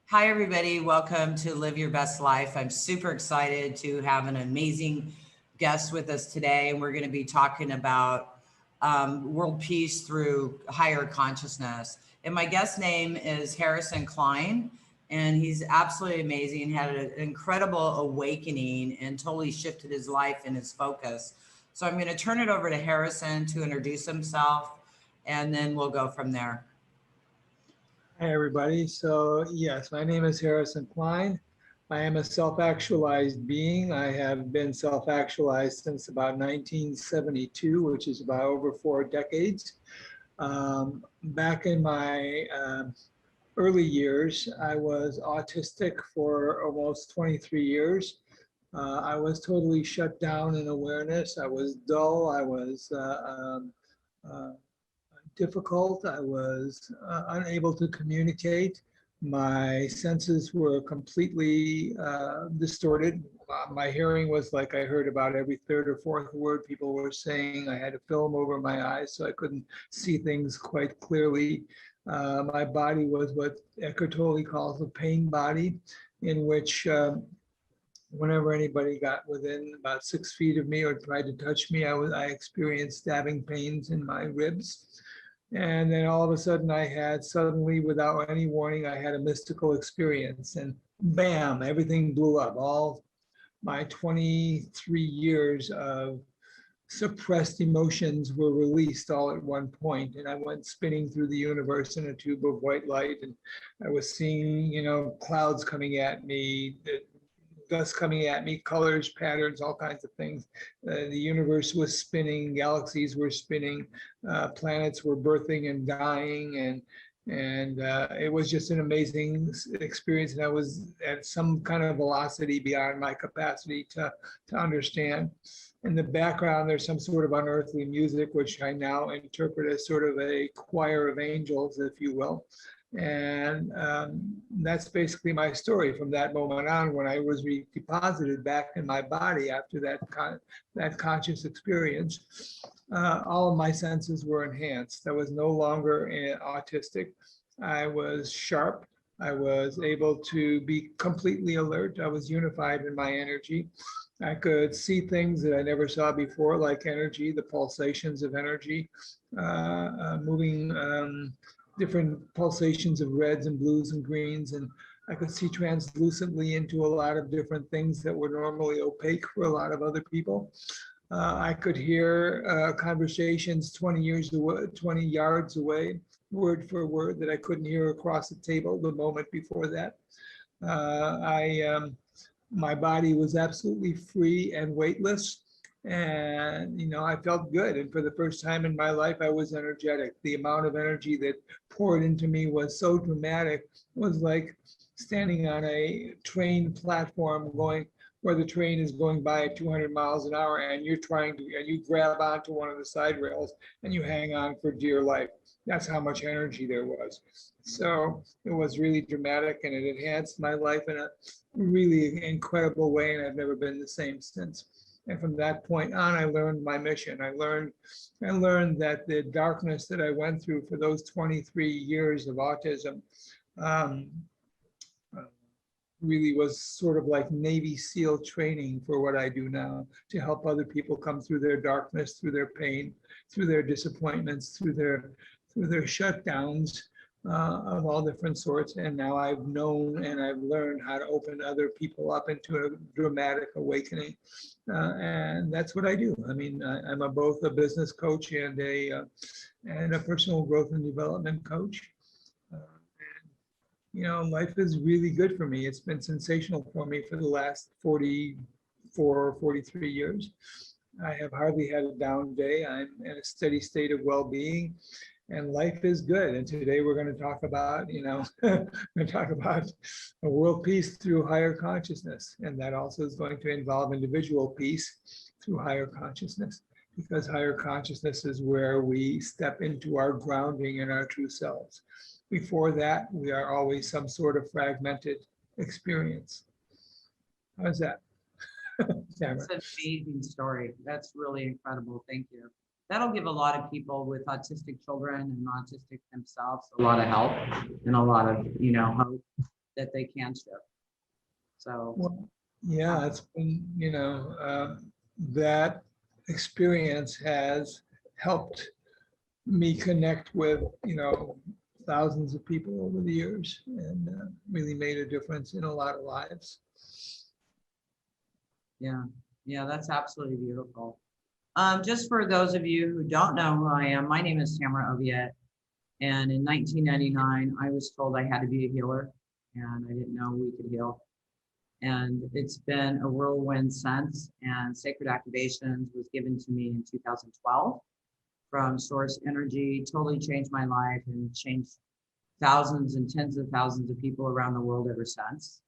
Hi, everybody. Welcome to Live Your Best Life. I'm super excited to have an amazing guest with us today. And we're going to be talking about world peace through higher consciousness. And my guest name is Harrison Klein. And he's absolutely amazing. Had an incredible awakening and totally shifted his life and his focus. So I'm going to turn it over to Harrison to introduce himself, and then we'll go from there. Hi, everybody. So, yes, my name is Harrison Klein. I am a self-actualized being. I have been self-actualized since about 1972, which is about over 4 decades. Back in my early years, I was autistic for almost 23 years. I was totally shut down in awareness. I was dull. I was uh, difficult. I was unable to communicate. My senses were completely distorted. My hearing was like I heard about every third or fourth word people were saying. I had a film over my eyes so I couldn't see things quite clearly. My body was what Eckhart Tolle calls a pain body, in which whenever anybody got within about 6 feet of me or tried to touch me, I experienced stabbing pains in my ribs. And then all of a sudden suddenly, without any warning, I had a mystical experience, and bam, everything blew up. All my 23 years of suppressed emotions were released all at one point, and I went spinning through the universe in a tube of white light, and I was seeing, clouds coming at me, dust coming at me, colors, patterns, all kinds of things. The universe was spinning, galaxies were spinning, planets were birthing and dying, and it was just an amazing experience. And I was at some kind of velocity beyond my capacity to understand. In the background, there's some sort of unearthly music, which I now interpret as sort of a choir of angels, if you will. And that's basically my story from that moment on, when I was deposited back in my body after that conscious experience. All of my senses were enhanced. I was no longer autistic. I was sharp. I was able to be completely alert. I was unified in my energy. I could see things that I never saw before, like energy, the pulsations of energy, moving different pulsations of reds and blues and greens. And I could see translucently into a lot of different things that were normally opaque for a lot of other people. I could hear conversations 20 years away, 20 yards away, word for word, that I couldn't hear across the table the moment before that. My body was absolutely free and weightless. And, I felt good. And for the first time in my life, I was energetic. The amount of energy that poured into me was so dramatic. It was like standing on a train platform going where the train is going by at 200 miles an hour, and you grab onto one of the side rails and you hang on for dear life. That's how much energy there was. So it was really dramatic, and it enhanced my life in a really incredible way, and I've never been the same since. And from that point on, I learned my mission. I learned that the darkness that I went through for those 23 years of autism um, really was sort of like Navy SEAL training for what I do now, to help other people come through their darkness, through their pain, through their disappointments, through their shutdowns of all different sorts. And now I've known and I've learned how to open other people up into a dramatic awakening. And that's what I do. I mean, I'm both a business coach and a personal growth and development coach. Life is really good for me. It's been sensational for me for the last 44, 43 years. I have hardly had a down day. I'm in a steady state of well-being, and life is good. And today we're going to talk about, we're going to talk about a world peace through higher consciousness. And that also is going to involve individual peace through higher consciousness, because higher consciousness is where we step into our grounding in our true selves. Before that, we are always some sort of fragmented experience. How's that, Tamra? That's an amazing story. That's really incredible. Thank you. that'll give a lot of people with autistic children and autistic themselves a lot of help and a lot of, hope that they can shift. So, Well, yeah, it's been, that experience has helped me connect with, thousands of people over the years and really made a difference in a lot of lives. yeah, that's absolutely beautiful. Just for those of you who don't know who I am, my name is Tamra Oviatt. And in 1999, I was told I had to be a healer, and I didn't know we could heal. And it's been a whirlwind since, and Sacred Activations was given to me in 2012 from Source Energy, totally changed my life and changed thousands and tens of thousands of people around the world ever since.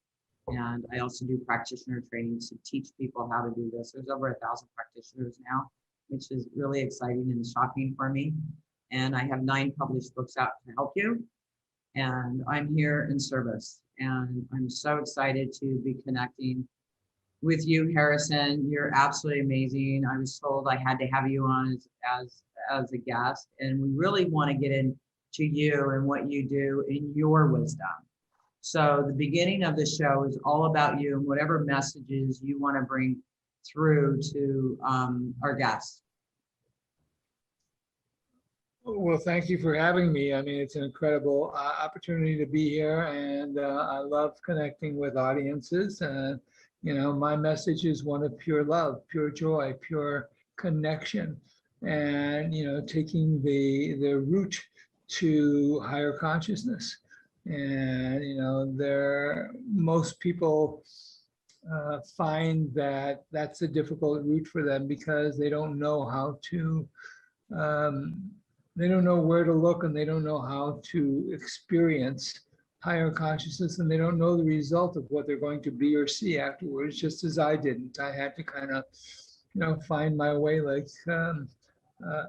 And I also do practitioner trainings to teach people how to do this. There's over 1,000 practitioners now, which is really exciting and shocking for me. And I have 9 published books out to help you. And I'm here in service. And I'm so excited to be connecting with you, Harrison. You're absolutely amazing. I was told I had to have you on as a guest. And we really want to get into you and what you do in your wisdom. So the beginning of the show is all about you and whatever messages you want to bring through to our guests. Well, thank you for having me. I mean, it's an incredible opportunity to be here, and I love connecting with audiences. My message is one of pure love, pure joy, pure connection, and taking the route to higher consciousness. And most people find that that's a difficult route for them because they don't know how to. They don't know where to look, and they don't know how to experience higher consciousness, and they don't know the result of what they're going to be or see afterwards, just as I didn't. I had to kind of, find my way like an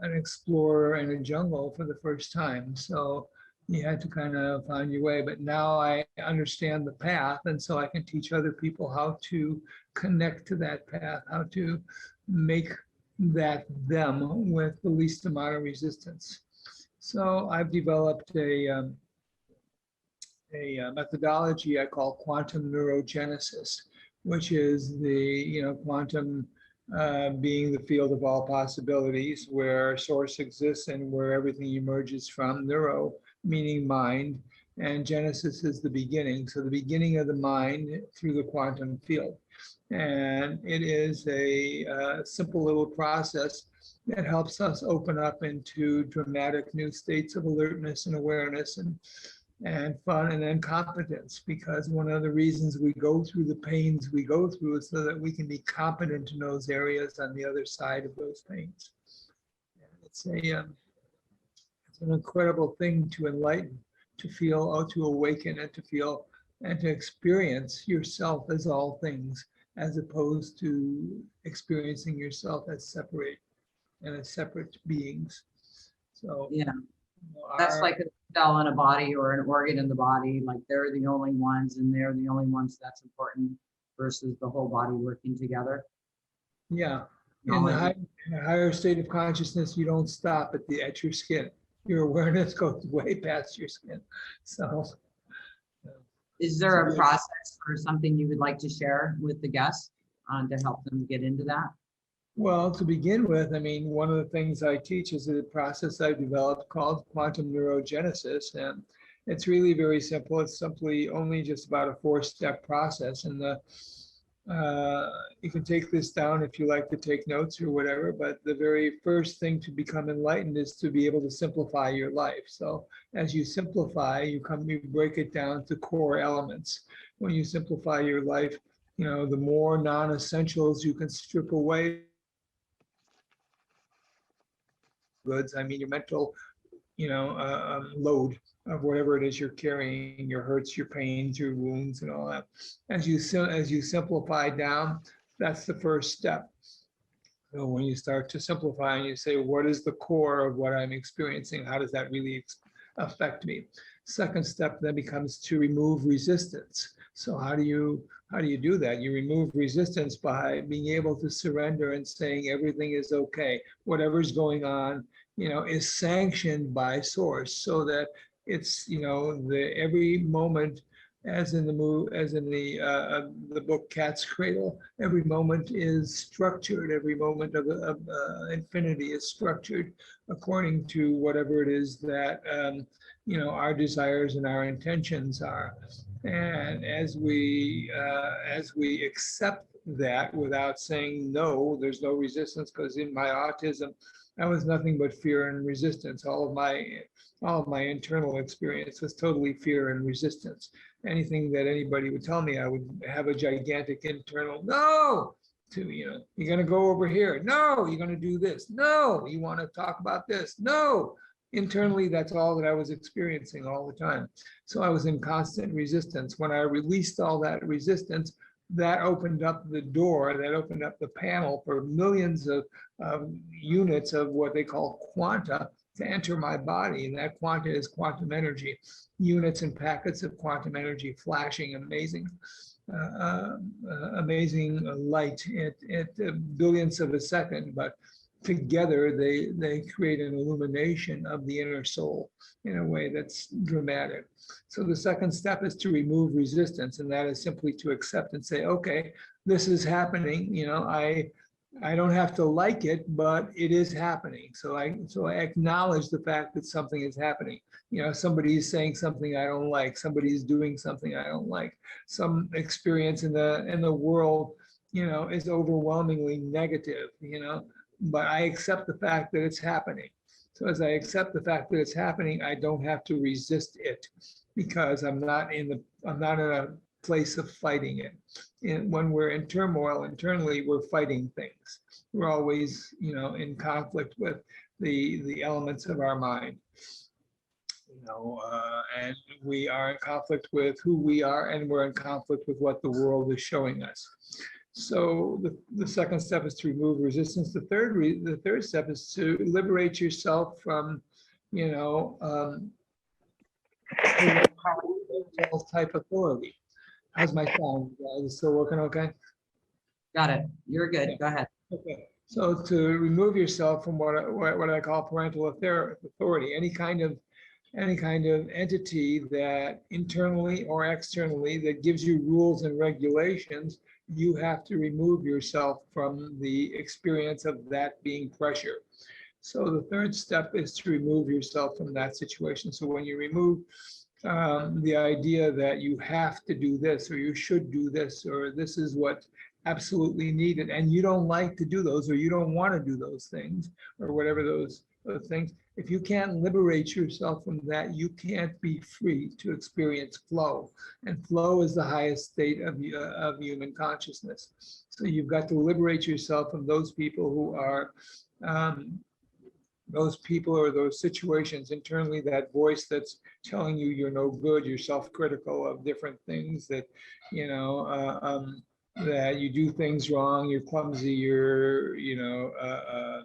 explorer in a jungle for the first time. So you had to kind of find your way. But now I understand the path, and so I can teach other people how to connect to that path, how to make that them with the least amount of resistance. So I've developed a methodology I call Quantum Neurogenesis, which is the quantum being the field of all possibilities, where source exists and where everything emerges from. Neuro meaning mind, and Genesis is the beginning. So the beginning of the mind through the quantum field. And it is a simple little process that helps us open up into dramatic new states of alertness and awareness and fun and then competence, because one of the reasons we go through the pains we go through is so that we can be competent in those areas on the other side of those pains. It's an incredible thing to enlighten, to feel, or to awaken, and to feel and to experience yourself as all things, as opposed to experiencing yourself as separate and as separate beings. So yeah, that's like a cell in a body or an organ in the body. Like they're the only ones, and they're the only ones that's important versus the whole body working together. Yeah, in the higher state of consciousness, you don't stop at your skin. Your awareness goes way past your skin. So. Is there a process or something you would like to share with the guests to help them get into that? Well, to begin with, I mean, one of the things I teach is a process I've developed called Quantum Neurogenesis. And it's really very simple. It's simply only just about a 4-step process. And you can take this down if you like to take notes or whatever, but the very first thing to become enlightened is to be able to simplify your life. So as you simplify, you break it down to core elements. When you simplify your life, the more non-essentials you can strip away. Goods, I mean, your mental, load of whatever it is you're carrying, your hurts, your pains, your wounds, and all that. As you simplify down, that's the first step. So when you start to simplify and you say, what is the core of what I'm experiencing? How does that really affect me? Second step then becomes to remove resistance. So how do How do you do that? You remove resistance by being able to surrender and saying everything is okay. Whatever's going on, is sanctioned by source, so that it's, the every moment, as in the book Cat's Cradle, every moment is structured. Every moment of infinity is structured according to whatever it is that our desires and our intentions are. And as we accept that without saying no, there's no resistance, because in my autism, that was nothing but fear and resistance. All of my internal experience was totally fear and resistance. Anything that anybody would tell me, I would have a gigantic internal no. You're going to go over here. No, you're going to do this. No, you want to talk about this. No. Internally, that's all that I was experiencing all the time. So I was in constant resistance. When I released all that resistance, that opened up the door, that opened up the panel for millions of units of what they call quanta to enter my body. And that quanta is quantum energy, units and packets of quantum energy flashing amazing light at billionths of a second, but together they create an illumination of the inner soul in a way that's dramatic. So the second step is to remove resistance, and that is simply to accept and say, okay, this is happening. I don't have to like it, but it is happening. So I acknowledge the fact that something is happening. Somebody is saying something I don't like. Somebody is doing something I don't like. Some experience in the world, is overwhelmingly negative. But I accept the fact that it's happening. So as I accept the fact that it's happening, I don't have to resist it, because I'm not in a place of fighting it. And when we're in turmoil internally, we're fighting things. We're always, in conflict with the elements of our mind. And we are in conflict with who we are, and we're in conflict with what the world is showing us. So the second step is to remove resistance. The third step is to liberate yourself from, type authority. How's my sound? Is it still working okay? Got it. You're good. Go ahead. Okay. So to remove yourself from what I call parental authority, any kind of entity that internally or externally that gives you rules and regulations, you have to remove yourself from the experience of that being pressure. So the third step is to remove yourself from that situation. So when you remove the idea that you have to do this, or you should do this, or this is what absolutely needed, and you don't like to do those, or you don't want to do those things, or whatever those things, if you can't liberate yourself from that, you can't be free to experience flow. And flow is the highest state of human consciousness. So you've got to liberate yourself from those people who are those people or those situations internally, that voice that's telling you you're no good, you're self-critical of different things, that that you do things wrong, you're clumsy, you're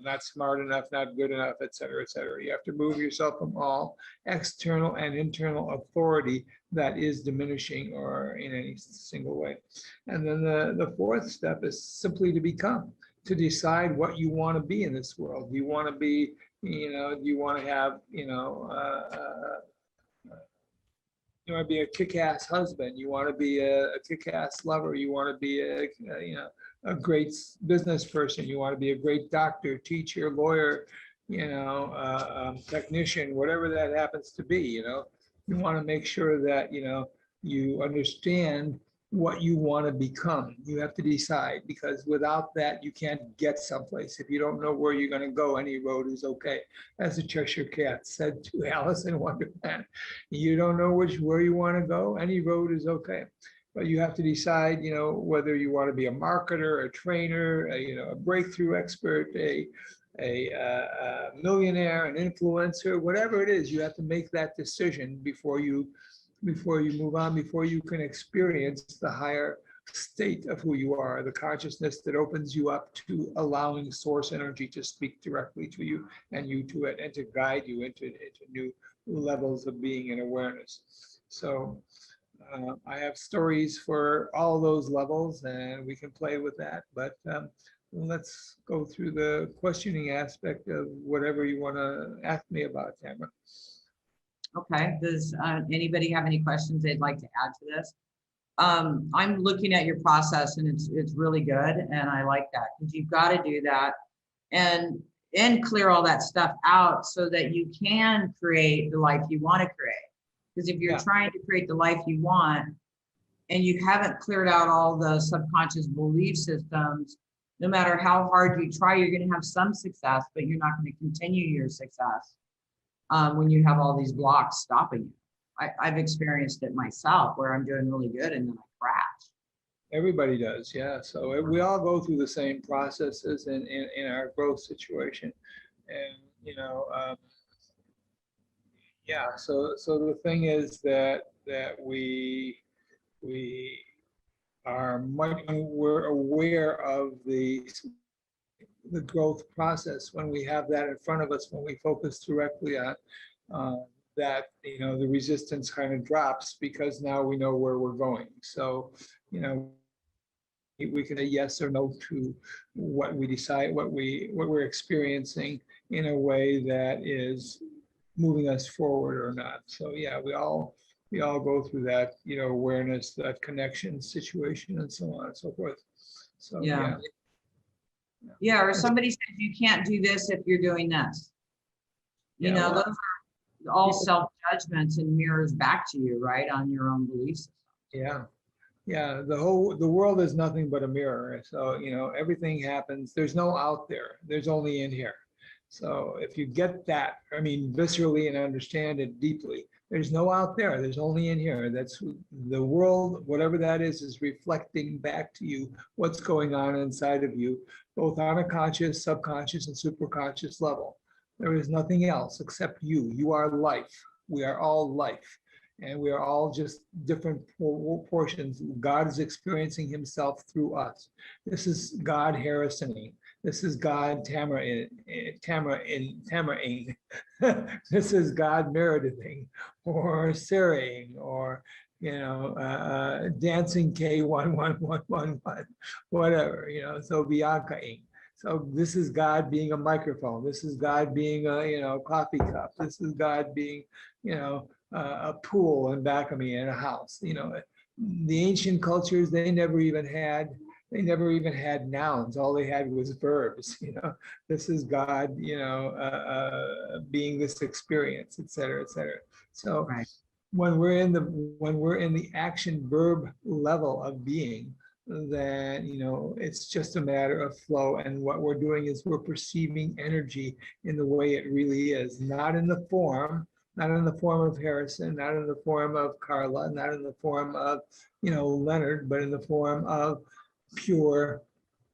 not smart enough, not good enough, et cetera, et cetera. You have to move yourself from all external and internal authority that is diminishing or in any single way. And then the fourth step is simply to become, to decide what you want to be in this world. Do you want to be, do you want to have, you want to be a kick-ass husband, you want to be a kick-ass lover, you want to be a great business person, you want to be a great doctor, teacher, lawyer, technician, whatever that happens to be. You want to make sure that you understand what you want to become. You have to decide, because without that, you can't get someplace. If you don't know where you're going to go, any road is okay. As the Cheshire Cat said to Alice in Wonderland, you don't know where you want to go, any road is okay. But you have to decide, whether you want to be a marketer, a trainer, a breakthrough expert, a millionaire, an influencer, whatever it is. You have to make that decision before you move on, before you can experience the higher state of who you are, the consciousness that opens you up to allowing source energy to speak directly to you and you to it, and to guide you into new levels of being and awareness. So I have stories for all those levels, and we can play with that. But let's go through the questioning aspect of whatever you want to ask me about, Tamra. Okay, does anybody have any questions they'd like to add to this? I'm looking at your process, and it's really good, and I like that, because you've got to do that and clear all that stuff out so that you can create the life you want to create. Because if you're trying to create the life you want and you haven't cleared out all the subconscious belief systems, no matter how hard you try, you're going to have some success, but you're not going to continue your success when you have all these blocks stopping you. I've experienced it myself, where I'm doing really good and then I crash. Everybody does, yeah. So we all go through the same processes in our growth situation, and yeah. So the thing is that we are much, we're aware of the growth process when we have that in front of us, when we focus directly on that, the resistance kind of drops, because now we know where we're going. So we can say yes or no to what we decide, what we're experiencing, in a way that is moving us forward or not. So yeah, we all go through that, awareness, that connection situation, and so on and so forth. So yeah. Yeah, or somebody says you can't do this if you're doing this. Those are all self-judgments and mirrors back to you, right, on your own beliefs. Yeah. Yeah, the world is nothing but a mirror. So, everything happens. There's no out there. There's only in here. So if you get that, viscerally, and understand it deeply, there's no out there. There's only in here. That's the world, whatever that is reflecting back to you what's going on inside of you, both on a conscious, subconscious, and superconscious level. There is nothing else except you. You are life. We are all life. And we are all just different portions. God is experiencing himself through us. This is God Harrisoning. This is God Tamra. This is God Meredithing, or Sarahing, or dancing K1111, whatever. So Biancaing. So this is God being a microphone. This is God being a coffee cup. This is God being a pool in back of me in a house. The ancient cultures, they never even had nouns. All they had was verbs. This is God, being this experience, et cetera, et cetera. So right. when we're in the action verb level of being, then it's just a matter of flow, and what we're doing is we're perceiving energy in the way it really is, not in the form of Harrison, not in the form of Carla, not in the form of Leonard, but in the form of pure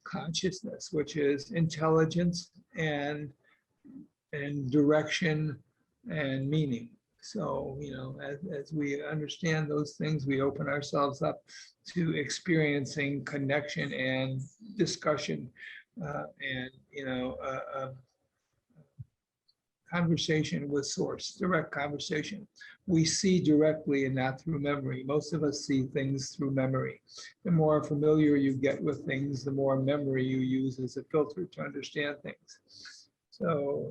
consciousness, which is intelligence and direction and meaning. So, as we understand those things, we open ourselves up to experiencing connection and discussion, and conversation with source, direct conversation. We see directly and not through memory. Most of us see things through memory. The more familiar you get with things, the more memory you use as a filter to understand things. So,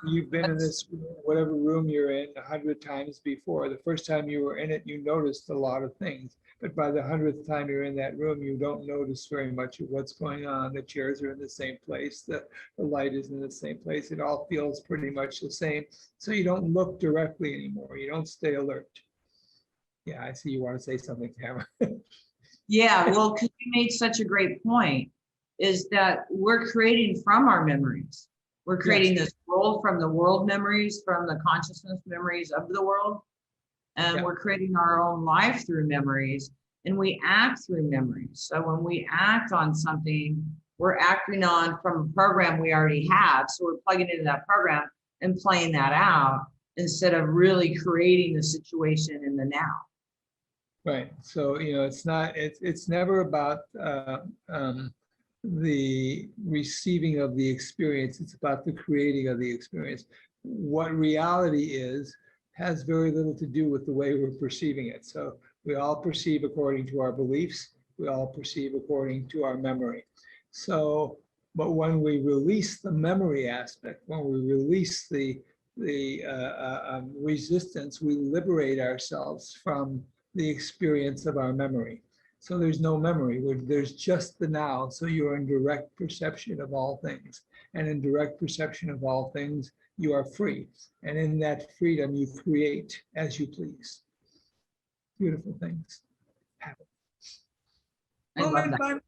you've been in this, whatever room you're in, 100 times before. The first time you were in it, you noticed a lot of things. But by the 100th time you're in that room, you don't notice very much of what's going on. The chairs are in the same place. The light is in the same place. It all feels pretty much the same. So you don't look directly anymore. You don't stay alert. Yeah, I see you want to say something, Tamra. Yeah, well, because you made such a great point, is that we're creating from our memories. We're creating this world from the world memories, from the consciousness memories of the world. And we're creating our own life through memories, and we act through memories. So when we act on something, we're acting on from a program we already have. So we're plugging into that program and playing that out instead of really creating the situation in the now. Right. So, it's never about the receiving of the experience. It's about the creating of the experience. What reality is has very little to do with the way we're perceiving it. So we all perceive according to our beliefs. We all perceive according to our memory. So, but when we release the memory aspect, when we release the resistance, we liberate ourselves from the experience of our memory. So there's no memory, there's just the now. So you're in direct perception of all things. And in direct perception of all things, you are free. And in that freedom, you create as you please. Beautiful things happen. I love that.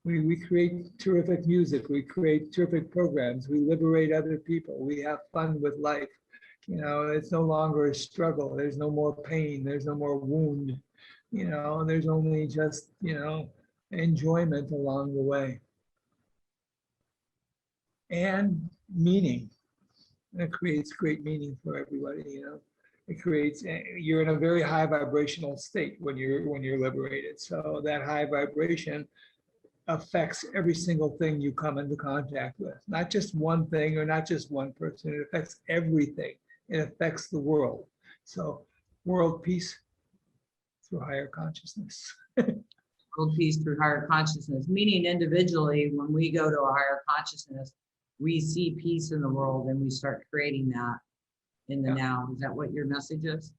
We create terrific music. We create terrific programs. We liberate other people. We have fun with life. You know, it's no longer a struggle. There's no more pain. There's no more wound. You know, there's only just, you know, enjoyment along the way. And meaning. And it creates great meaning for everybody, you know. It creates, you're in a very high vibrational state when you're liberated. So that high vibration affects every single thing you come into contact with. Not just one thing or not just one person. It affects everything. It affects the world. So world peace through higher consciousness. World peace through higher consciousness, meaning individually, when we go to a higher consciousness, we see peace in the world and we start creating that in the now. Is that what your message is?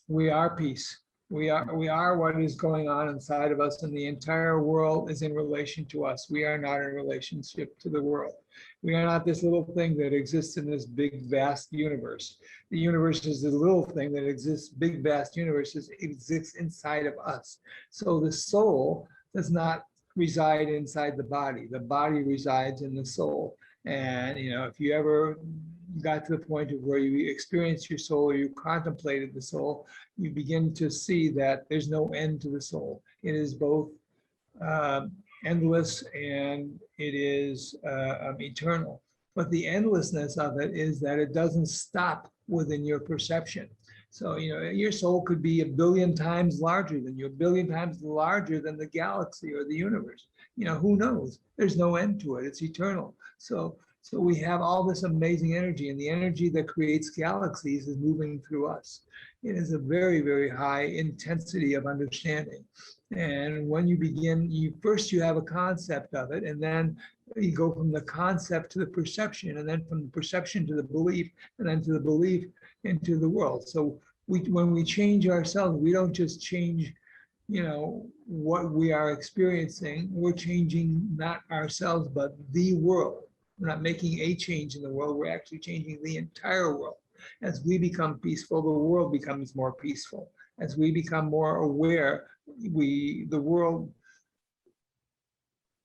We are peace. We are what is going on inside of us, and the entire world is in relation to us. We are not in relationship to the world. We are not this little thing that exists in this big, vast universe. The universe is the little thing that exists, big, vast universe exists inside of us. So the soul does not reside inside the body. The body resides in the soul. And, you know, if you ever got to the point of where you experienced your soul or you contemplated the soul, you begin to see that there's no end to the soul. It is both endless and it is eternal. But the endlessness of it is that it doesn't stop within your perception. So, you know, your soul could be 1 billion times larger than you, 1 billion times larger than the galaxy or the universe. You know, who knows? There's no end to it. It's eternal. So we have all this amazing energy, and the energy that creates galaxies is moving through us. It is a very, very high intensity of understanding. And when you begin, first you have a concept of it, and then you go from the concept to the perception, and then from the perception to the belief, and then to the belief into the world. So when we change ourselves, we don't just change, you know, what we are experiencing. We're changing not ourselves, but the world. We're not making a change in the world. We're actually changing the entire world. As we become peaceful, the world becomes more peaceful. As we become more aware, the world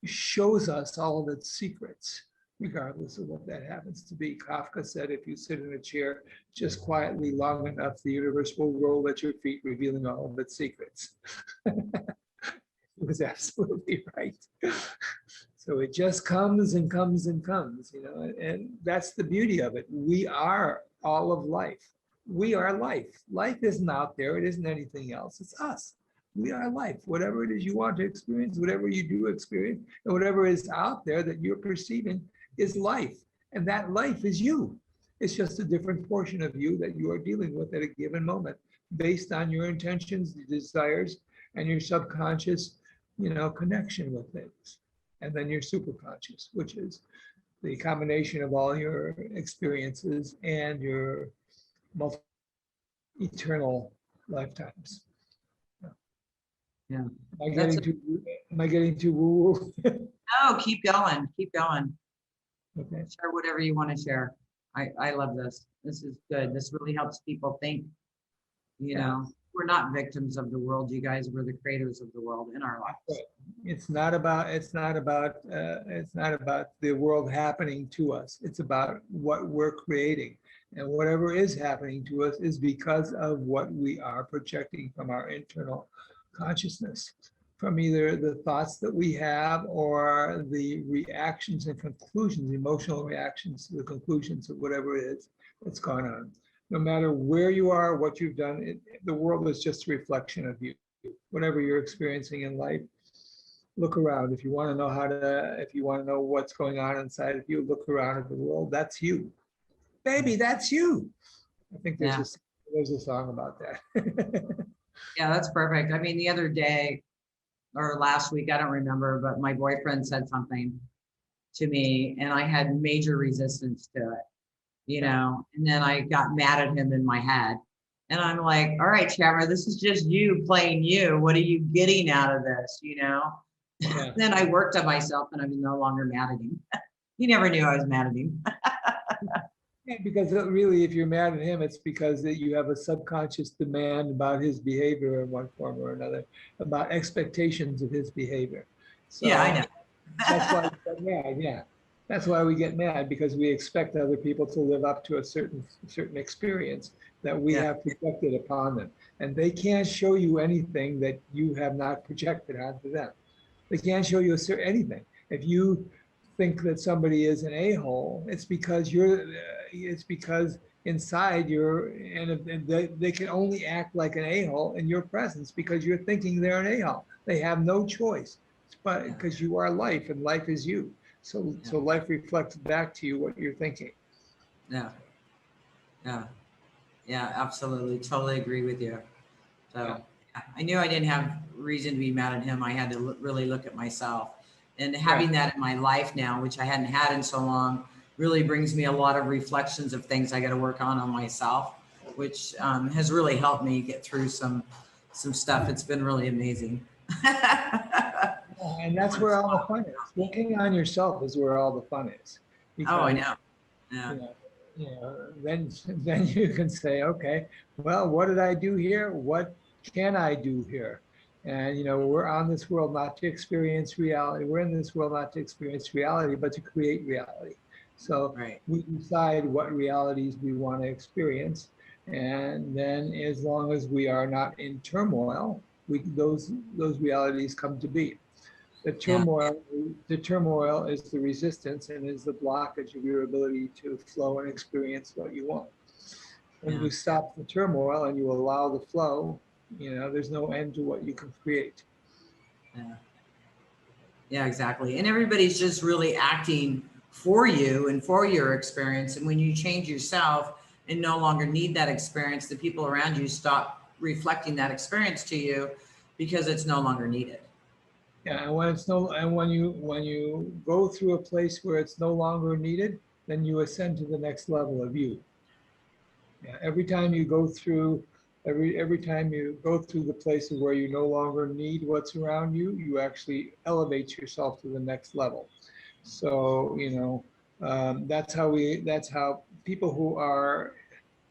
shows us all of its secrets, regardless of what that happens to be. Kafka said, if you sit in a chair just quietly long enough, the universe will roll at your feet, revealing all of its secrets. He was absolutely right. So it just comes and comes and comes, you know, and that's the beauty of it. We are all of life. We are life. Life isn't out there. It isn't anything else. It's us. We are life. Whatever it is you want to experience, whatever you do experience, and whatever is out there that you're perceiving is life. And that life is you. It's just a different portion of you that you are dealing with at a given moment, based on your intentions, your desires, and your subconscious, you know, connection with things. And then your superconscious, which is the combination of all your experiences and your multiple eternal lifetimes. Yeah. Am I getting too woo-woo? No, keep going. Keep going. Okay. Share whatever you want to share. I love this. This is good. This really helps people think, you know, we're not victims of the world, you guys. We're the creators of the world in our lives. Right. It's not about the world happening to us. It's about what we're creating. And whatever is happening to us is because of what we are projecting from our internal consciousness, from either the thoughts that we have or the reactions and conclusions, emotional reactions to the conclusions of whatever it is that's gone on. No matter where you are, what you've done, the world is just a reflection of you. Whatever you're experiencing in life, look around. If you want to know what's going on inside of you, look around at the world. That's you. Baby, that's you. I think there's There's a song about that. Yeah, that's perfect. I mean, the other day or last week, I don't remember, but my boyfriend said something to me and I had major resistance to it, and then I got mad at him in my head. And I'm like, all right, Tamra, this is just you playing you. What are you getting out of this? Yeah. Then I worked on myself and I'm no longer mad at him. He never knew I was mad at him. Yeah, because really, if you're mad at him, it's because that you have a subconscious demand about his behavior in one form or another, about expectations of his behavior. Yeah, I So know. that's why we get mad. Yeah, that's why we get mad, because we expect other people to live up to a certain experience that we Yeah, have projected upon them, and they can't show you anything that you have not projected onto them. They can't show you anything. If you think that somebody is an a-hole, it's because it's because inside and they can only act like an a-hole in your presence because you're thinking they're an a-hole. They have no choice, but yeah, because you are life and life is you. So yeah, life reflects back to you what you're thinking. yeah, yeah, yeah, absolutely. Totally agree with you. Yeah. So yeah, I knew I didn't have reason to be mad at him. I had to really look at myself. And Right. having that in my life now, which I hadn't had in so long, really brings me a lot of reflections of things I got to work on myself, which has really helped me get through some stuff. It's been really amazing. And that's where all the fun is. Working on yourself is where all the fun is, Oh, I because know. Yeah. you know, then you can say, okay, well, what did I do here? What can I do here? And we're on this world not to experience reality. We're in this world not to experience reality, but to create reality. So Right. we decide what realities we want to experience, and then as long as we are not in turmoil, those realities come to be. The Yeah. turmoil, the turmoil is the resistance and is the blockage of your ability to flow and experience what you want. When Yeah. you stop the turmoil and you allow the flow, there's no end to what you can create. Yeah. Yeah, exactly. And everybody's just really acting for you and for your experience. And when you change yourself and no longer need that experience, the people around you stop reflecting that experience to you because it's no longer needed. Yeah, and when you go through a place where it's no longer needed, then you ascend to the next level of you. Yeah, every time you go through the places where you no longer need what's around you, you actually elevate yourself to the next level. So that's how people who are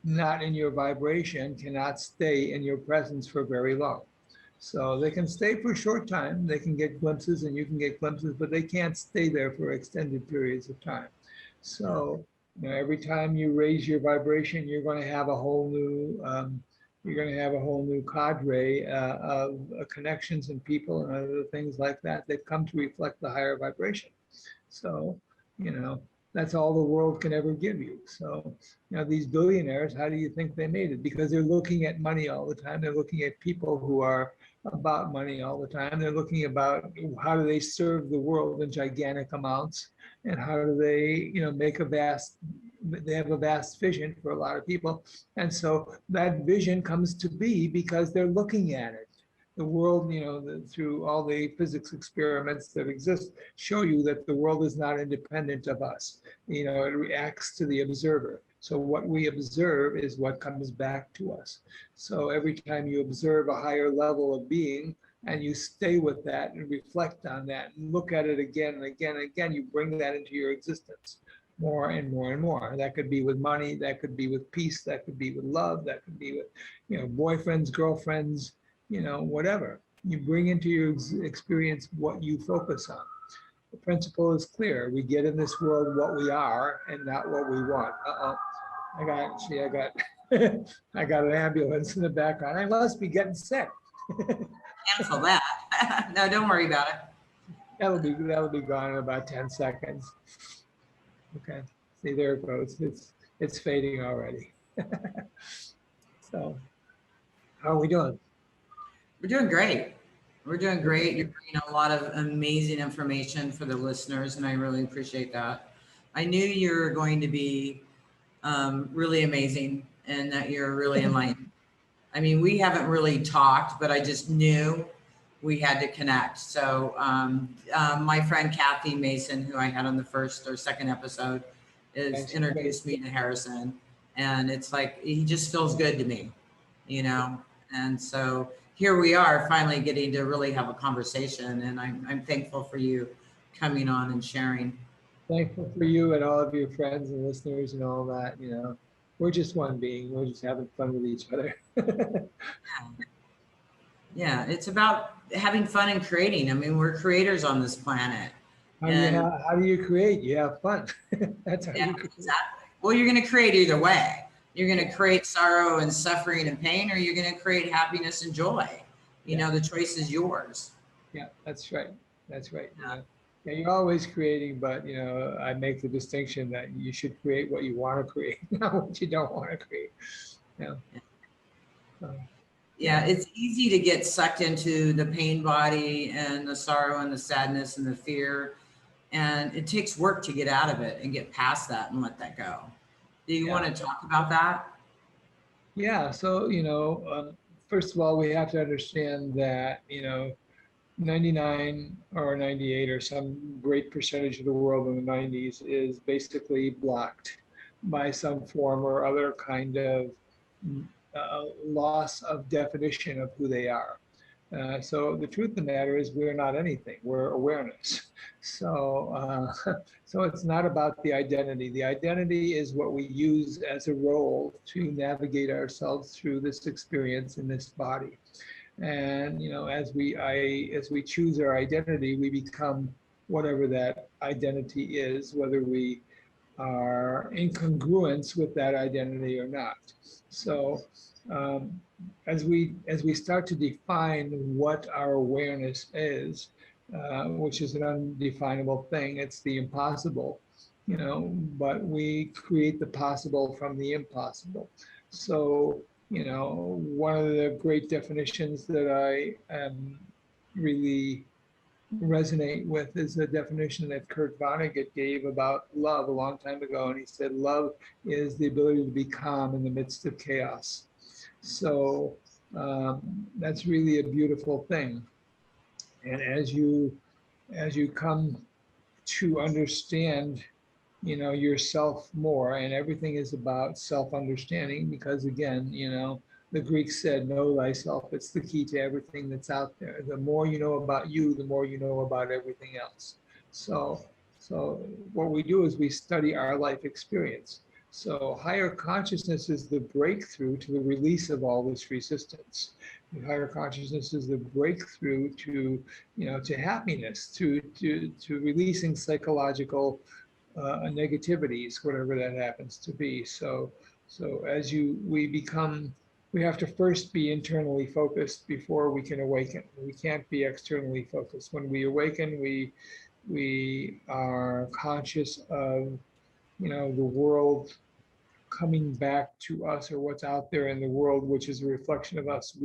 not in your vibration cannot stay in your presence for very long. So they can stay for a short time, they can get glimpses and you can get glimpses, but they can't stay there for extended periods of time. So every time you raise your vibration, you're going to have a whole new cadre of connections and people and other things like that that come to reflect the higher vibration. So, that's all the world can ever give you. So, these billionaires, how do you think they made it? Because they're looking at money all the time. They're looking at people who are about money all the time. They're looking about how do they serve the world in gigantic amounts, and how do they, they have a vast vision for a lot of people. And so that vision comes to be because they're looking at it. The world, through all the physics experiments that exist, show you that the world is not independent of us. It reacts to the observer. So what we observe is what comes back to us. So every time you observe a higher level of being and you stay with that and reflect on that and look at it again and again and again, you bring that into your existence more and more and more. That could be with money, that could be with peace, that could be with love, that could be with, boyfriends, girlfriends, whatever. You bring into your experience what you focus on. The principle is clear. We get in this world what we are and not what we want. I got I got an ambulance in the background. I must be getting sick. Cancel that. No, don't worry about it. That'll be gone in about 10 seconds. Okay. See, there it goes. It's fading already. So how are we doing? We're doing great. We're doing great. You're bringing a lot of amazing information for the listeners, and I really appreciate that. I knew you were going to be really amazing, and that you're really enlightened. I mean, we haven't really talked, but I just knew we had to connect. So my friend Kathy Mason, who I had on the first or second episode, is introduced me to Harrison. And it's like, he just feels good to me, you know? And so here we are finally getting to really have a conversation. And I'm thankful for you coming on and sharing. Thankful for you and all of your friends and listeners and all that, you know. We're just one being. We're just having fun with each other. Yeah, it's about having fun and creating. I mean, we're creators on this planet. How do you create? You have fun. That's how you create. Exactly. Well, you're going to create either way. You're going to create sorrow and suffering and pain, or you're going to create happiness and joy. You know, the choice is yours. Yeah, that's right. That's right. Yeah. Yeah, you're always creating, but you know, I make the distinction that you should create what you want to create, not what you don't want to create. Yeah. Yeah, it's easy to get sucked into the pain body and the sorrow and the sadness and the fear. And it takes work to get out of it and get past that and let that go. Do you want to talk about that? Yeah. So, you know, first of all, we have to understand that, you know, 99 or 98 or some great percentage of the world in the 90s is basically blocked by some form or other kind of loss of definition of who they are. So the truth of the matter is we're not anything, we're awareness. So, so it's not about the identity. The identity is what we use as a role to navigate ourselves through this experience in this body. And you know, as we choose our identity, we become whatever that identity is, whether we are in congruence with that identity or not. So as we start to define what our awareness is, which is an undefinable thing, it's the impossible, you know, but we create the possible from the impossible. So, you know, one of the great definitions that I really resonate with is the definition that Kurt Vonnegut gave about love a long time ago. And he said, love is the ability to be calm in the midst of chaos. So that's really a beautiful thing. And as you come to understand, you know, yourself more, and everything is about self-understanding, because again, you know, the Greeks said, know thyself. It's the key to everything that's out there. The more you know about you, the more you know about everything else. So what we do is we study our life experience. So higher consciousness is the breakthrough to the release of all this resistance. The higher consciousness is the breakthrough to, you know, to happiness, to releasing psychological negativities, whatever that happens to be. So as we have to first be internally focused before we can awaken. We can't be externally focused. When we awaken, we are conscious of, you know, the world coming back to us, or what's out there in the world, which is a reflection of us.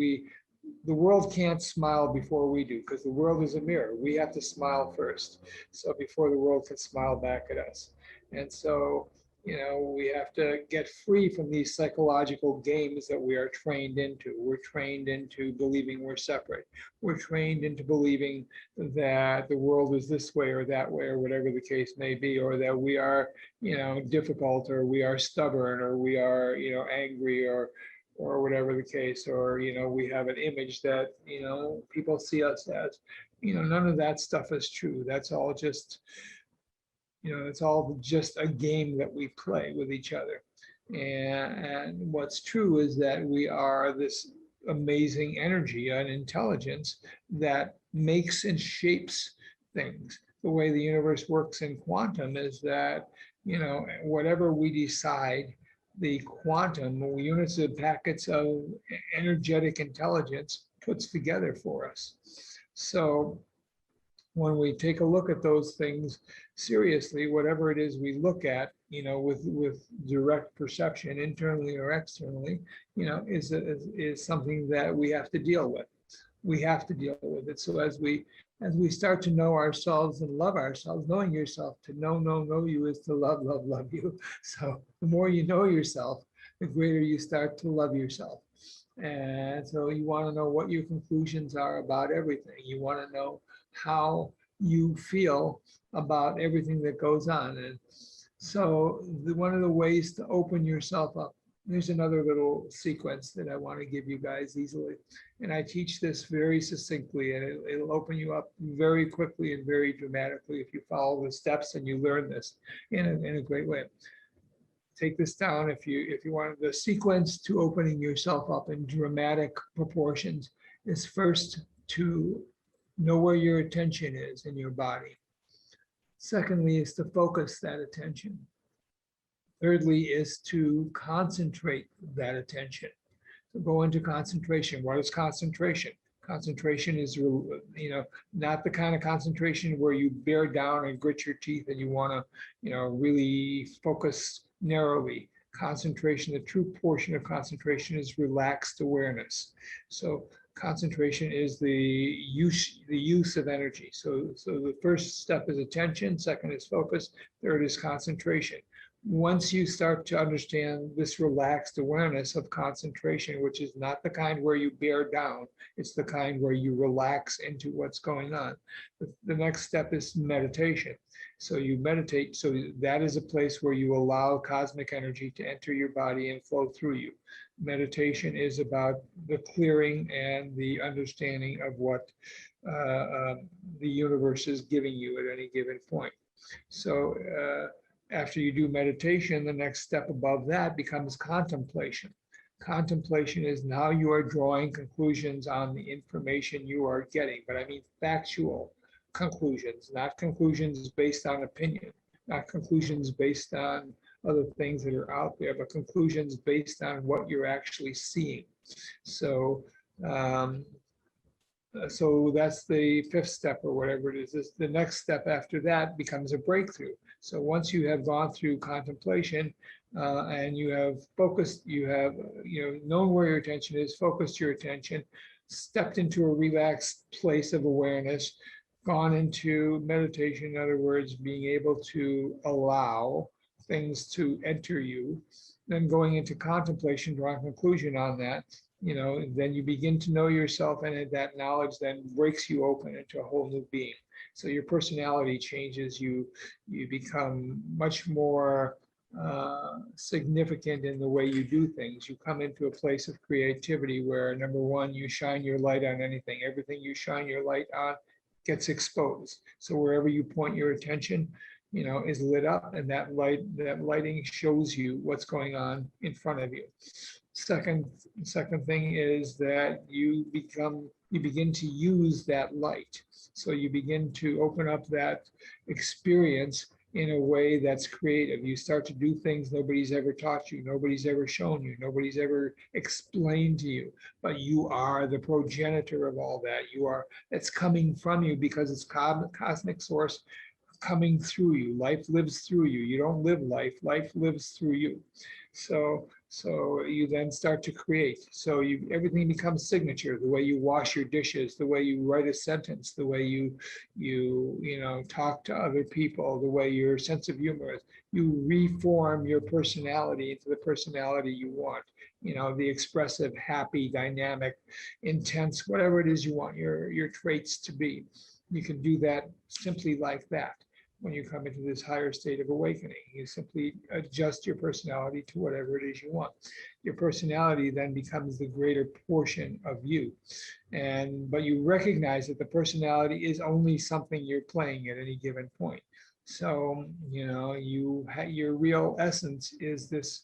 The world can't smile before we do, because the world is a mirror. We have to smile first, so before the world can smile back at us. And so, you know, we have to get free from these psychological games that we are trained into. We're trained into believing we're separate. We're trained into believing that the world is this way or that way, or whatever the case may be, or that we are, you know, difficult, or we are stubborn, or we are, you know, angry, or whatever the case, or, you know, we have an image that, you know, people see us as. You know, none of that stuff is true. That's all just, you know, it's all just a game that we play with each other. And what's true is that we are this amazing energy and intelligence that makes and shapes things. The way the universe works in quantum is that, you know, whatever we decide, the quantum units of packets of energetic intelligence puts together for us. So when we take a look at those things seriously, whatever it is we look at, you know, with direct perception, internally or externally, you know, is something that we have to deal with. We have to deal with it. So as we start to know ourselves and love ourselves, knowing yourself, to know you is to love you. So the more you know yourself, the greater you start to love yourself. And so you want to know what your conclusions are about everything. You want to know how you feel about everything that goes on. And so one of the ways to open yourself up, there's another little sequence that I want to give you guys easily. And I teach this very succinctly, and it'll open you up very quickly and very dramatically if you follow the steps and you learn this in a great way. Take this down if you want. The sequence to opening yourself up in dramatic proportions is first to know where your attention is in your body. Secondly is to focus that attention. Thirdly is to concentrate that attention. So go into concentration. What is concentration? Concentration is, not the kind of concentration where you bear down and grit your teeth and you want to, really focus narrowly. Concentration, the true portion of concentration is relaxed awareness. So concentration is the use of energy. So the first step is attention, second is focus, third is concentration. Once you start to understand this relaxed awareness of concentration, which is not the kind where you bear down, it's the kind where you relax into what's going on. The next step is meditation. So you meditate, so that is a place where you allow cosmic energy to enter your body and flow through you. Meditation is about the clearing and the understanding of what the universe is giving you at any given point. So after you do meditation, the next step above that becomes contemplation. Contemplation is now you are drawing conclusions on the information you are getting, but I mean factual conclusions, not conclusions based on opinion, not conclusions based on other things that are out there, but conclusions based on what you're actually seeing. So that's the fifth step or whatever it is. The next step after that becomes a breakthrough. So once you have gone through contemplation and you have focused, you have known where your attention is, focused your attention, stepped into a relaxed place of awareness, gone into meditation, in other words, being able to allow things to enter you, then going into contemplation, drawing conclusion on that, then you begin to know yourself, and that knowledge then breaks you open into a whole new being. So your personality changes, you become much more significant in the way you do things. You come into a place of creativity where, number one, you shine your light on anything. Everything you shine your light on gets exposed. So wherever you point your attention, is lit up, and that lighting shows you what's going on in front of you. Second thing is that you begin to use that light. So you begin to open up that experience in a way that's creative. You start to do things nobody's ever taught you, nobody's ever shown you, nobody's ever explained to you, but you are the progenitor of all that. It's coming from you because it's cosmic source coming through you. Life lives through you. You don't live life, life lives through you. So you then start to create. So everything becomes signature. The way you wash your dishes, the way you write a sentence, the way you talk to other people, the way your sense of humor is. You reform your personality into the personality you want. The expressive, happy, dynamic, intense, whatever it is you want your traits to be. You can do that simply like that. When you come into this higher state of awakening, you simply adjust your personality to whatever it is you want. Your personality then becomes the greater portion of you. But you recognize that the personality is only something you're playing at any given point. So, your real essence is this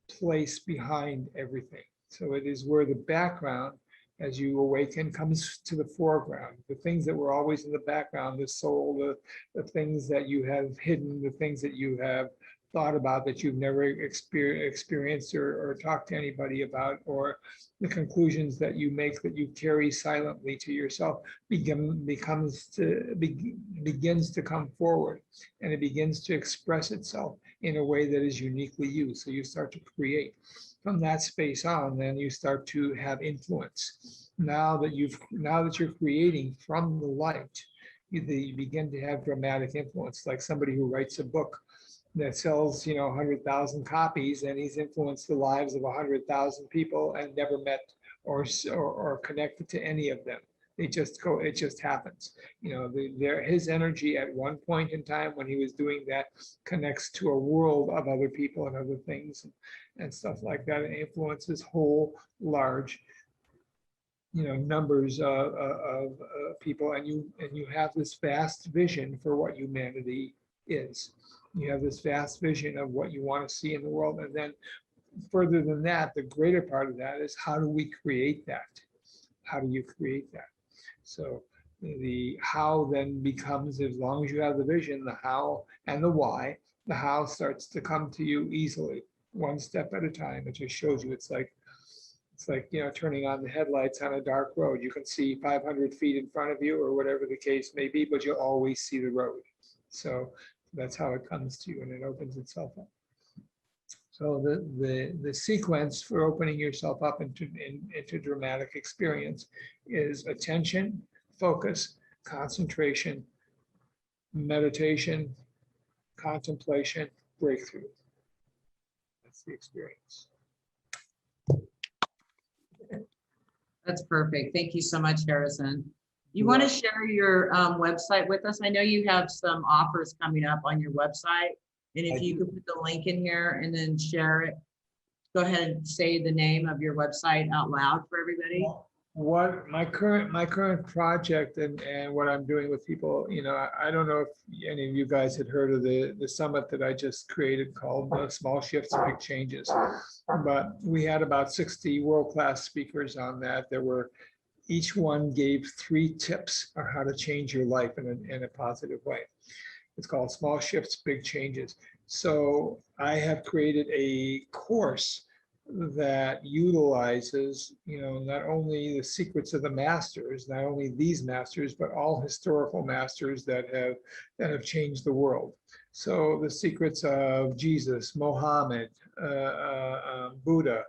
place behind everything. So it is where the background, as you awaken, comes to the foreground. The things that were always in the background, the soul, the things that you have hidden, the things that you have thought about that you've never experienced or talked to anybody about, or the conclusions that you make that you carry silently to yourself begins to come forward, and it begins to express itself in a way that is uniquely you. So you start to create. From that space on, then you start to have influence. Now that you're creating from the light, you begin to have dramatic influence, like somebody who writes a book. that sells, 100,000 copies, and he's influenced the lives of 100,000 people and never met or connected to any of them. It just happens. His energy at one point in time when he was doing that connects to a world of other people and other things and stuff like that, and influences whole large numbers of people, and you have this vast vision for what humanity is. You have this vast vision of what you want to see in the world, and then further than that, the greater part of that is how do we create that? How do you create that? So the how then becomes, as long as you have the vision, the how and the why. The how starts to come to you easily, one step at a time. It just shows you. It's like turning on the headlights on a dark road. You can see 500 feet in front of you or whatever the case may be, but you'll always see the road. So that's how it comes to you, and it opens itself up. So the sequence for opening yourself up into dramatic experience is attention, focus, concentration, meditation, contemplation, breakthrough. That's the experience. That's perfect. Thank you so much, Harrison. You want to share your website with us? I know you have some offers coming up on your website. And if you could put the link in here and then share it, go ahead and say the name of your website out loud for everybody. What my current project and what I'm doing with people, I don't know if any of you guys had heard of the summit that I just created called Small Shifts, Big Changes. But we had about 60 world-class speakers on that. Each one gave 3 tips on how to change your life in a positive way. It's called Small Shifts, Big Changes. So I have created a course that utilizes, not only the secrets of the masters, not only these masters, but all historical masters that have changed the world. So the secrets of Jesus, Mohammed, Buddha,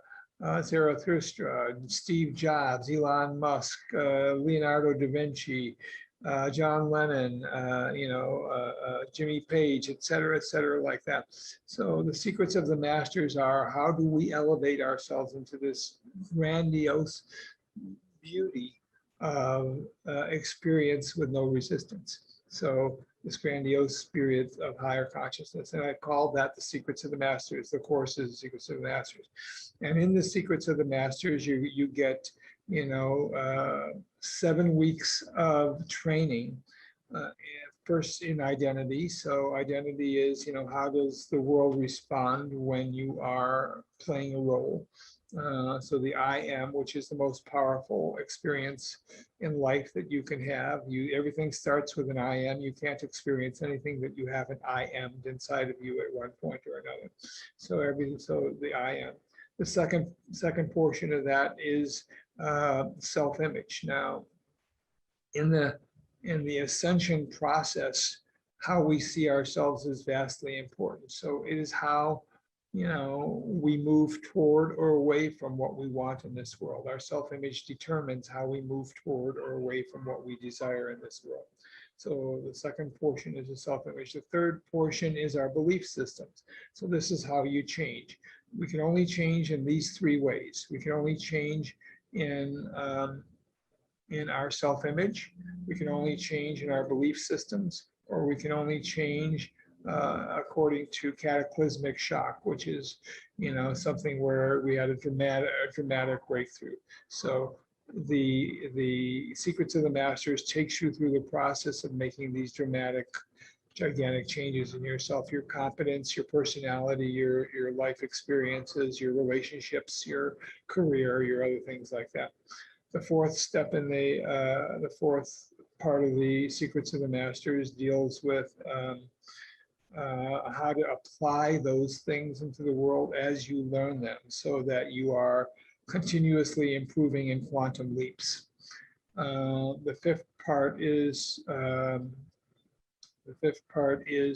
Zarathustra, Steve Jobs, Elon Musk, Leonardo da Vinci, John Lennon, Jimmy Page, et cetera, like that. So the secrets of the masters are, how do we elevate ourselves into this grandiose beauty of experience with no resistance? So this grandiose spirit of higher consciousness. And I call that the secrets of the masters. The course is the secrets of the masters. And in the secrets of the masters, you get 7 weeks of training, first in identity. So identity is, how does the world respond when you are playing a role? So the I am, which is the most powerful experience in life that you can have. Everything starts with an I am. You can't experience anything that you haven't I am'd inside of you at one point or another. So the I am. The second portion of that is self-image. Now, in the ascension process, how we see ourselves is vastly important. So it is how we move toward or away from what we want in this world. Our self-image determines how we move toward or away from what we desire in this world. So the second portion is the self-image. The third portion is our belief systems. So this is how you change. We can only change in these 3 ways. We can only change in our self-image. We can only change in our belief systems, or we can only change according to cataclysmic shock, which is, something where we had a dramatic breakthrough. So the secrets of the masters takes you through the process of making these dramatic, gigantic changes in yourself, your competence, your personality, your life experiences, your relationships, your career, your other things like that. The fourth step in the fourth part of the secrets of the masters deals with how to apply those things into the world as you learn them, so that you are continuously improving in quantum leaps. The fifth part is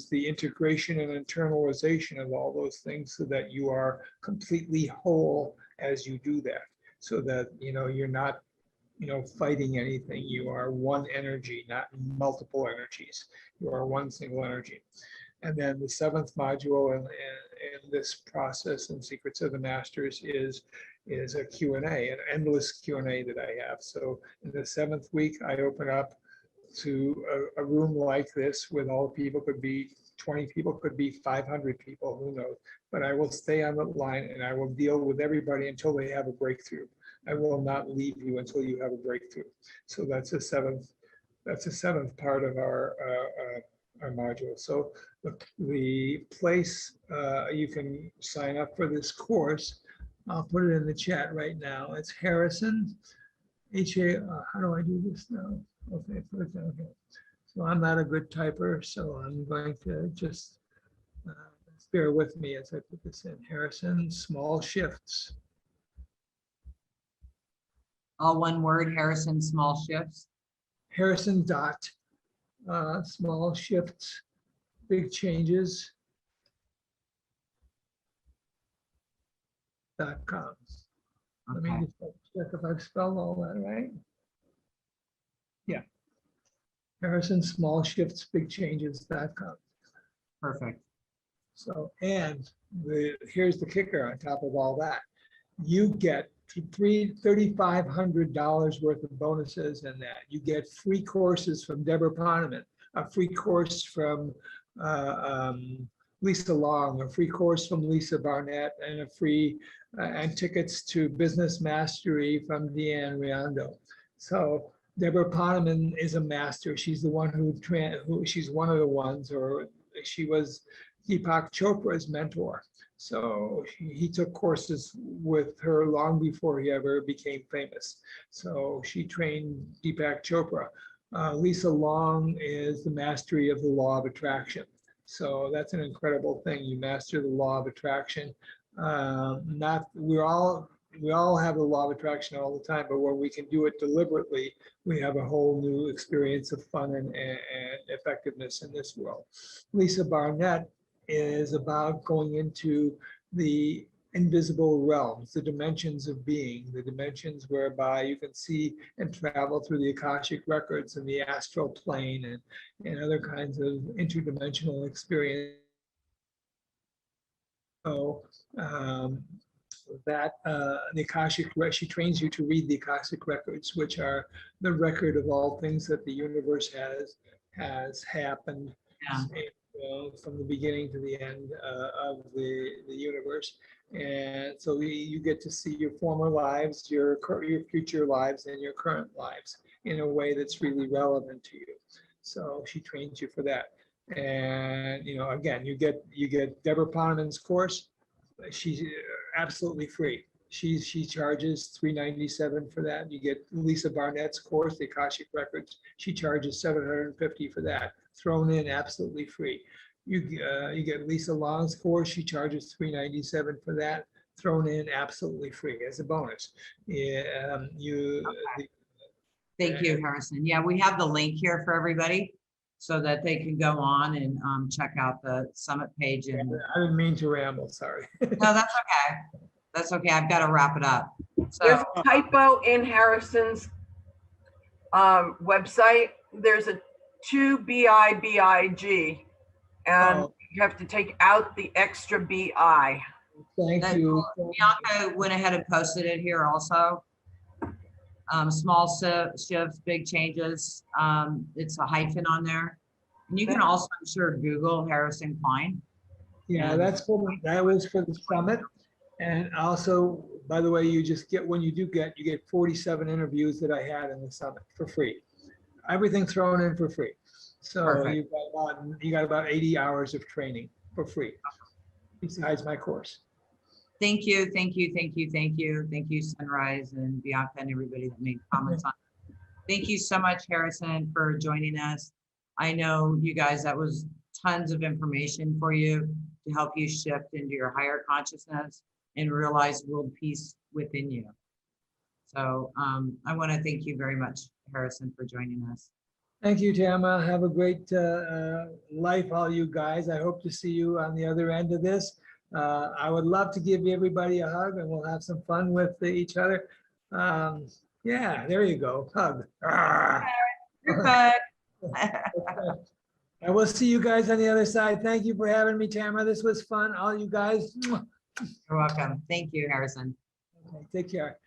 the integration and internalization of all those things, so that you are completely whole as you do that, so that you're not fighting anything. You are one energy, not multiple energies. You are one single energy. And then the 7th module in this process and Secrets of the Masters is a Q&A, an endless Q&A that I have. So in the 7th week, I open up to a room like this with all people, could be 20 people, could be 500 people, who knows? But I will stay on the line and I will deal with everybody until they have a breakthrough. I will not leave you until you have a breakthrough. So that's the seventh part of our module. So the place you can sign up for this course, I'll put it in the chat right now. It's Harrison, how do I do this now? Okay, put it down here. So I'm not a good typer, so I'm going to just bear with me as I put this in. Harrison, small shifts. All one word, Harrison, small shifts. Harrison dot, small shifts, big changes. .com. Let me Okay, just check if I've spelled all that right. Yeah. Harrison, small shifts, big changes.com. perfect. So, and here's the kicker on top of all that. You get $3,500 worth of bonuses in that. You get free courses from Deborah Poneman, a free course from Lisa Long, a free course from Lisa Barnett, and a free and tickets to Business Mastery from Deanne Riondo. So Deborah Poneman is a master. She's the one who she's one of the ones, or she was Deepak Chopra's mentor. So he took courses with her long before he ever became famous. So she trained Deepak Chopra. Lisa Long is the mastery of the law of attraction. So that's an incredible thing. You master the law of attraction. We all have the law of attraction all the time, but when we can do it deliberately, we have a whole new experience of fun and effectiveness in this world. Lisa Barnett is about going into the invisible realms, the dimensions of being, the dimensions whereby you can see and travel through the Akashic records and the astral plane and other kinds of interdimensional experience. So the Akashic, she trains you to read the Akashic records, which are the record of all things that the universe has happened. Yeah. From the beginning to the end of the universe. And so you get to see your former lives, your future lives, and your current lives in a way that's really relevant to you. So she trains you for that. And again, you get Deborah Poneman's course. She's absolutely free. She charges $397 for that. You get Lisa Barnett's course, the Akashic Records. She charges $750 for that, thrown in absolutely free. You get Lisa Long's course. She charges $397 for that, thrown in absolutely free as a bonus. Yeah, Thank you, Harrison. Yeah, we have the link here for everybody so that they can go on and check out the summit page. And I didn't mean to ramble, sorry. no, that's okay. That's okay. I've got to wrap it up. So there's a typo in Harrison's website. There's a 2BIBIG, and you have to take out the extra BI. Thank you. Bianca went ahead and posted it here also. Small shifts, big changes. It's a hyphen on there. And you can also, I'm sure, Google Harrison Klein. Yeah, that was for the summit. And also, by the way, you get 47 interviews that I had in the summit for free. Everything thrown in for free. So Perfect. you got about 80 hours of training for free, besides my course. Thank you, thank you, thank you, thank you. Thank you, Sunrise and Bianca and everybody that made comments on it. Thank you so much, Harrison, for joining us. I know you guys, that was tons of information for you to help you shift into your higher consciousness and realize world peace within you. So I want to thank you very much, Harrison, for joining us. Thank you, Tamra. Have a great life, all you guys. I hope to see you on the other end of this. I would love to give everybody a hug and we'll have some fun with each other. Yeah, there you go. Hug. You're good. I will see you guys on the other side. Thank you for having me, Tamara. This was fun. All you guys, You're welcome. Thank you, Harrison. okay, take care.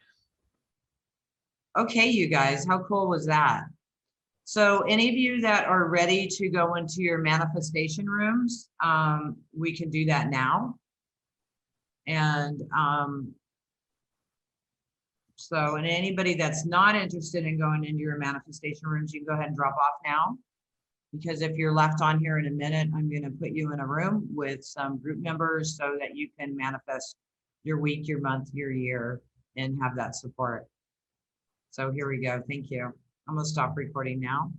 Okay, you guys, how cool was that? So any of you that are ready to go into your manifestation rooms, we can do that now. And and anybody that's not interested in going into your manifestation rooms, you can go ahead and drop off now. Because if you're left on here in a minute, I'm going to put you in a room with some group members so that you can manifest your week, your month, your year, and have that support. So here we go. Thank you. I'm going to stop recording now.